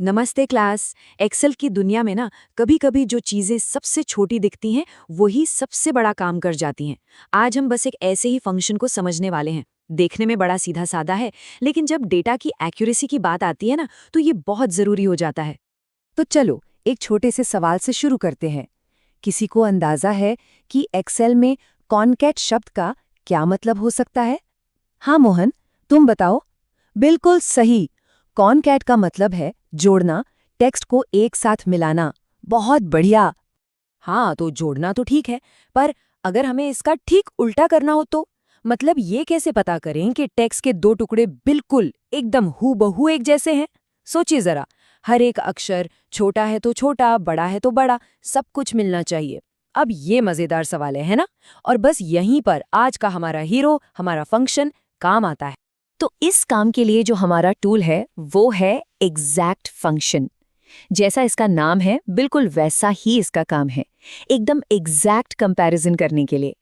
नमस्ते class. Excel की दुनिया में ना कभी कभी जो चीजें सबसे छोटी दिखती हैं वही सबसे बड़ा काम कर जाती हैं। आज हम बस एक ऐसे ही फंक्शन को समझने वाले हैं। देखने में बड़ा सीधा साधा है, लेकिन जब डेटा की एक्यूरेसी की बात आती है ना तो ये बहुत जरूरी हो जाता है। तो चलो एक छोटे से सवाल से शुरू करते हैं। किसी को अंदाजा है कि एक्सेल में कॉनकैट शब्द का क्या मतलब हो सकता है? हाँ मोहन, तुम बताओ। बिल्कुल सही। कॉनकैट का मतलब है जोड़ना, टेक्स्ट को एक साथ मिलाना। बहुत बढ़िया। हाँ, तो जोड़ना तो ठीक है, पर अगर हमें इसका ठीक उल्टा करना हो तो मतलब ये कैसे पता करें कि टेक्स्ट के दो टुकड़े बिल्कुल एकदम हूबहू एक जैसे हैं? सोचिए जरा, हर एक अक्षर छोटा है तो छोटा, बड़ा है तो बड़ा, सब कुछ मिलना चाहिए। अब ये मजेदार सवाल है ना? और बस यहीं पर आज का हमारा हीरो, हमारा फंक्शन काम आता है। तो इस काम के लिए जो हमारा टूल है वो है एग्जैक्ट फंक्शन। जैसा इसका नाम है बिल्कुल वैसा ही इसका काम है, एकदम एग्जैक्ट कंपैरिजन करने के लिए।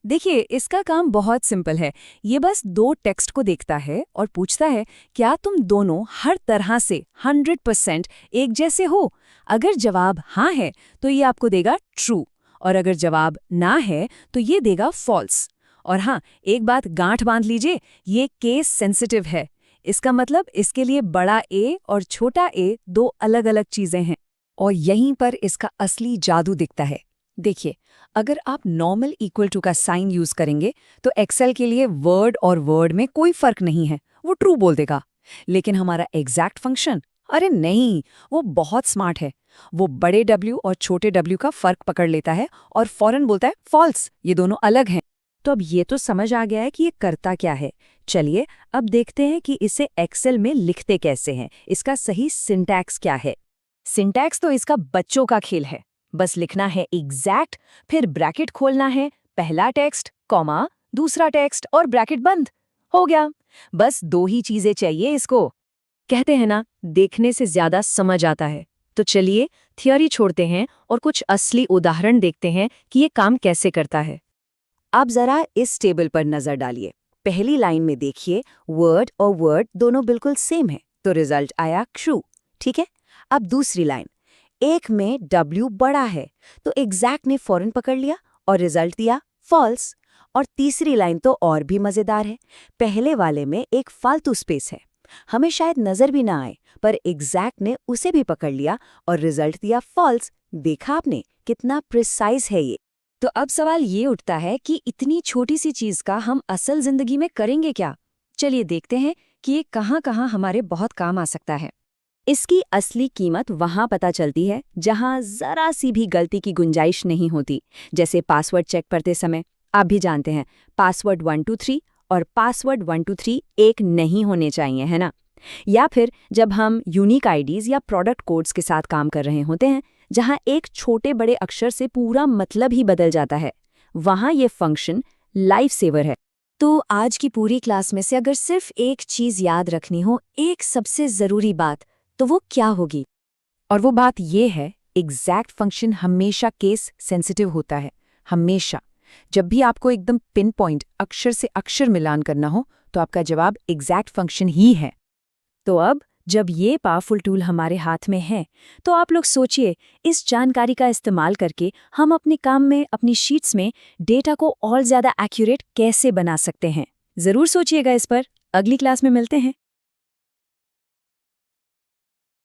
देखिए, इसका काम बहुत सिंपल है। ये बस दो टेक्स्ट को देखता है और पूछता है, क्या तुम दोनों हर तरह से 100% एक जैसे हो? अगर जवाब हाँ है तो ये आपको देगा ट्रू, और अगर जवाब ना है तो ये देगा फॉल्स। और हाँ, एक बात गांठ बांध लीजिए, ये केस सेंसिटिव है। इसका मतलब इसके लिए बड़ा ए और छोटा ए दो अलग-अलग चीजें हैं। और यहीं पर इसका असली जादू दिखता है। देखिए, अगर आप नॉर्मल इक्वल टू का साइन यूज करेंगे तो एक्सेल के लिए वर्ड और वर्ड में कोई फर्क नहीं है, वो ट्रू बोल देगा। लेकिन हमारा एग्जैक्ट फंक्शन, अरे नहीं, वो बहुत स्मार्ट है। वो बड़े W और छोटे W का फर्क पकड़ लेता है और फौरन बोलता है फॉल्स, ये दोनों अलग हैं। तो अब ये तो समझ आ गया है कि ये करता क्या है। चलिए अब देखते हैं कि इसे एक्सेल में लिखते कैसे हैं, इसका सही सिंटैक्स क्या है। सिंटैक्स तो इसका बच्चों का खेल है। बस लिखना है एग्जैक्ट, फिर ब्रैकेट खोलना है, पहला टेक्स्ट, कॉमा, दूसरा टेक्स्ट और ब्रैकेट बंद। हो गया। बस दो ही चीजें चाहिए इसको। कहते हैं ना, देखने से ज्यादा समझ आता है। तो चलिए थियोरी छोड़ते हैं और कुछ असली उदाहरण देखते हैं कि ये काम कैसे करता है। आप जरा इस टेबल पर नजर डालिए। पहली लाइन में देखिए, वर्ड और वर्ड दोनों बिल्कुल सेम है, तो रिजल्ट आया ट्रू। ठीक है। अब दूसरी लाइन, एक में W बड़ा है तो एग्जैक्ट ने फौरन पकड़ लिया और रिजल्ट दिया फॉल्स। और तीसरी लाइन तो और भी मजेदार है। पहले वाले में एक फालतू स्पेस है, हमें शायद नजर भी ना आए, पर एग्जैक्ट ने उसे भी पकड़ लिया और रिजल्ट दिया फॉल्स। देखा आपने, कितना प्रिसाइज है ये। तो अब सवाल ये उठता है कि इतनी छोटी सी चीज का हम असल जिंदगी में करेंगे क्या? चलिए देखते हैं कि ये कहाँ-कहाँ हमारे बहुत काम आ सकता है। इसकी असली कीमत वहां पता चलती है जहां जरा सी भी गलती की गुंजाइश नहीं होती। जैसे पासवर्ड चेक करते समय आप भी जानते हैं, पासवर्ड 123 और पासवर्ड 123 एक नहीं होने चाहिए, है ना? या फिर जब हम यूनिक आईडीज या प्रोडक्ट कोड्स के साथ काम कर रहे होते हैं, जहां एक छोटे बड़े अक्षर से पूरा मतलब ही बदल जाता है, वहां ये फंक्शन लाइफ सेवर है। तो आज की पूरी क्लास में से अगर सिर्फ एक चीज याद रखनी हो, एक सबसे जरूरी बात, तो वो क्या होगी? और वो बात ये है, एग्जैक्ट फंक्शन हमेशा केस सेंसिटिव होता है। हमेशा। जब भी आपको एकदम पिन पॉइंट अक्षर से अक्षर मिलान करना हो तो आपका जवाब एग्जैक्ट फंक्शन ही है। तो अब जब ये पावरफुल टूल हमारे हाथ में है, तो आप लोग सोचिए, इस जानकारी का इस्तेमाल करके हम अपने काम में, अपनी शीट्स में डेटा को और ज्यादा एक्यूरेट कैसे बना सकते हैं। जरूर सोचिएगा इस पर। अगली क्लास में मिलते हैं।